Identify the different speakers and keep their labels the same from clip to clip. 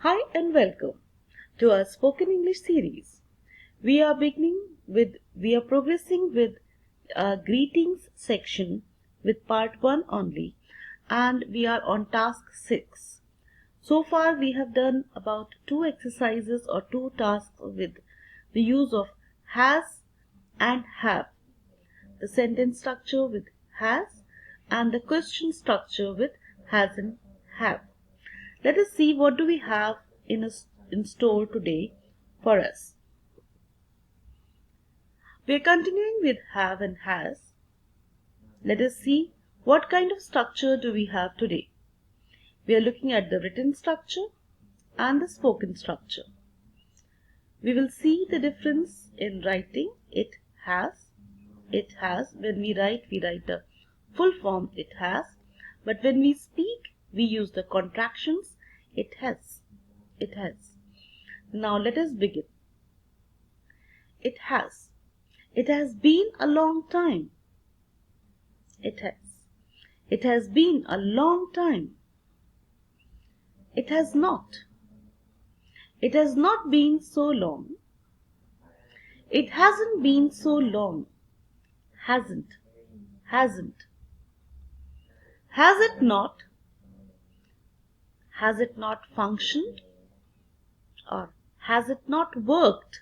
Speaker 1: Hi and welcome to our spoken English series. We are progressing with greetings section with part 1 only, and we are on task 6. So far we have done about 2 exercises or 2 tasks with the use of has and have, the sentence structure with has and the question structure with has and have. Let us see what do we have in store today for us. We are continuing with have and has. Let us see what kind of structure do we have today. We are looking at the written structure and the spoken structure. We will see the difference in writing. It has. When we write the full form it has. But when we speak, we use the contractions it has. It has. Now let us begin. It has. It has been a long time. It has. It has been a long time. It has not. It has not been so long. It hasn't been so long. Hasn't. Hasn't. Has it not? Has it not functioned? Or has it not worked?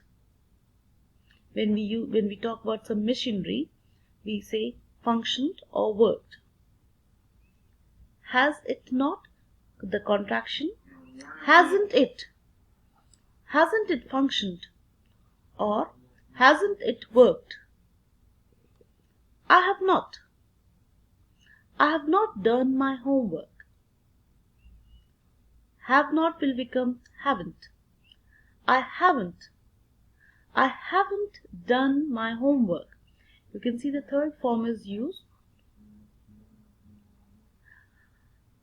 Speaker 1: When we talk about some machinery, we say functioned or worked. Has it not? The contraction. Hasn't it? Hasn't it functioned? Or hasn't it worked? I have not. I have not done my homework. Have not will become haven't. I haven't. I haven't done my homework. You can see the third form is used.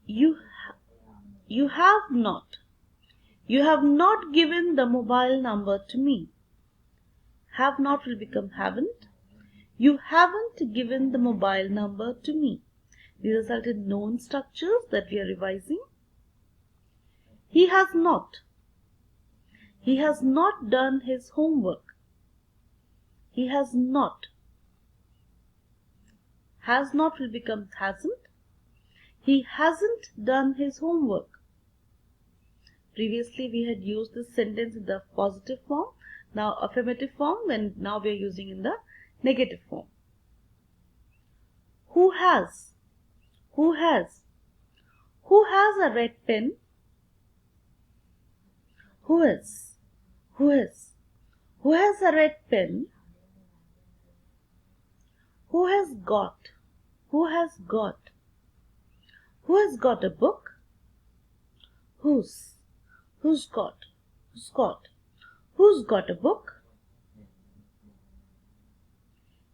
Speaker 1: You have not. You have not given the mobile number to me. Have not will become haven't. You haven't given the mobile number to me. These are certain known structures that we are revising. He has not. He has not done his homework. He has not. Has not will become hasn't. He hasn't done his homework. Previously we had used this sentence in the positive form, now affirmative form, and now we are using in the negative form. Who has? Who has? Who has a red pen? Who is? Who is? Who has a red pen? Who has got? Who has got? Who has got a book? Whose? Who's got? Who's got? Who's got a book?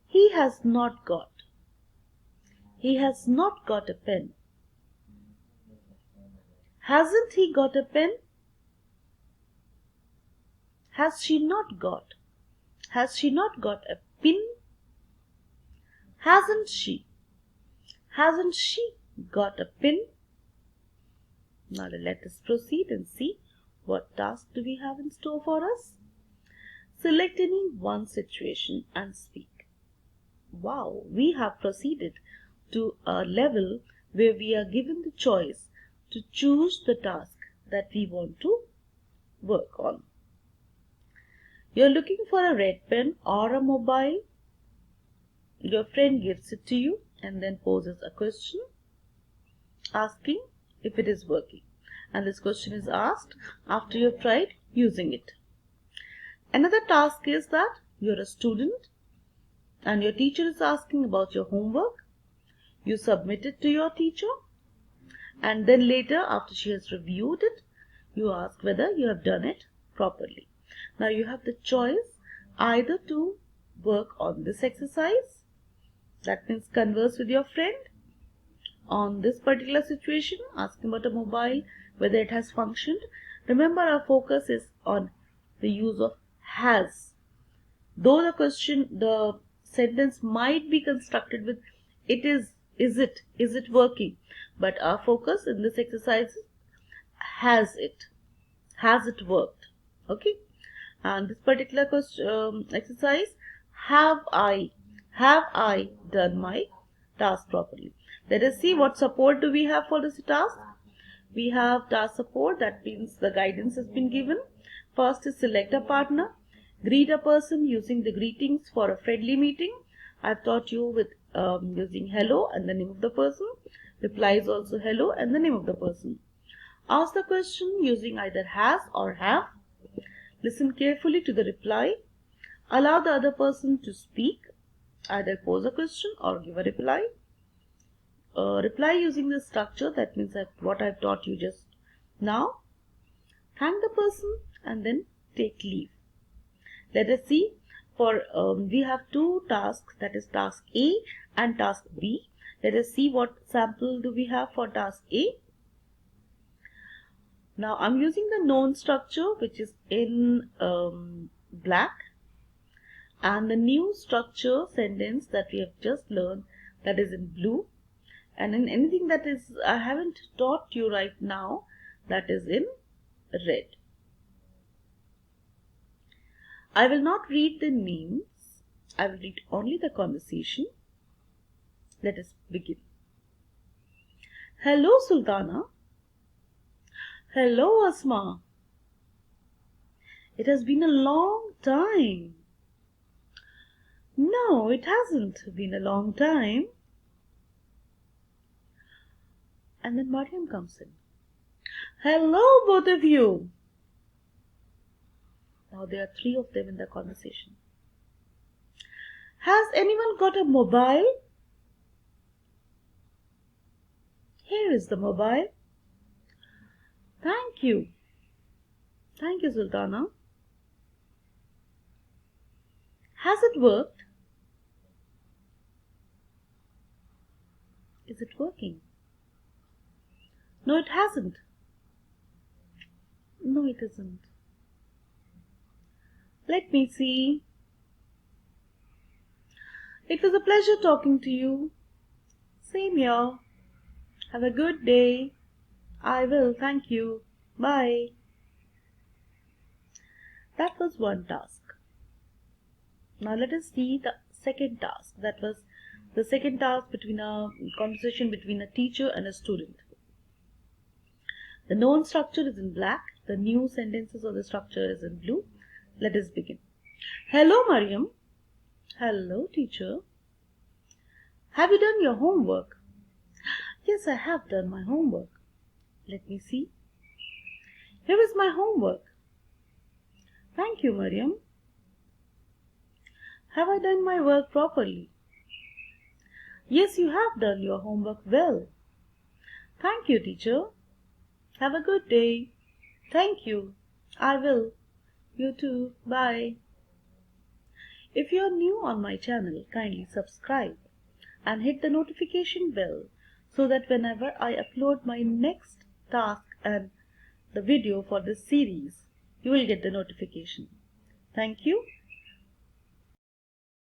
Speaker 1: He has not got. He has not got a pen. Hasn't he got a pen? Has she not got? Has she not got a pin? Hasn't she? Hasn't she got a pin? Now let us proceed and see what task do we have in store for us. Select any one situation and speak. Wow, we have proceeded to a level where we are given the choice to choose the task that we want to work on. You're looking for a red pen or a mobile. Your friend gives it to you and then poses a question asking if it is working. And this question is asked after you have tried using it. Another task is that you're a student and your teacher is asking about your homework. You submit it to your teacher and then later, after she has reviewed it, you ask whether you have done it properly. Now you have the choice either to work on this exercise, that means converse with your friend on this particular situation, asking about a mobile, whether it has functioned. Remember, our focus is on the use of has. Though the sentence might be constructed with it is it working, but our focus in this exercise is has it has it worked? Okay. And this particular question, exercise, have I done my task properly? Let us see what support do we have for this task. We have task support, that means the guidance has been given. First is select a partner, greet a person using the greetings for a friendly meeting. I've taught you with using hello and the name of the person. Reply is also hello and the name of the person. Ask the question using either has or have. Listen carefully to the reply. Allow the other person to speak. Either pose a question or give a reply. Reply using the structure, that means that what I've taught you just now. Thank the person and then take leave. Let us see, for we have two tasks, that is task A and task B. Let us see what sample do we have for task A. Now I'm using the known structure, which is in black, and the new structure sentence that we have just learned, that is in blue, and in anything that is I haven't taught you right now, that is in red. I will not read the names, I will read only the conversation. Let us begin. Hello Sultana. Hello Asma. It has been a long time. No, it hasn't been a long time. And then Mariam comes in. Hello both of you. Now there are three of them in the conversation. Has anyone got a mobile? Here is the mobile. Thank you. Thank you, Sultana. Has it worked? Is it working? No, it hasn't. No, it isn't. Let me see. It was a pleasure talking to you. Same here. Have a good day. I will, thank you. Bye. That was one task. Now let us see the second task. That was the second task between a conversation between a teacher and a student. The known structure is in black. The new sentences of the structure is in blue. Let us begin. Hello, Mariam. Hello, teacher. Have you done your homework? Yes, I have done my homework. Let me see. Here is my homework. Thank you, Mariam. Have I done my work properly? Yes, you have done your homework well. Thank you, teacher. Have a good day. Thank you. I will. You too. Bye. If you are new on my channel, kindly subscribe and hit the notification bell so that whenever I upload my next task and the video for this series, you will get the notification. Thank you.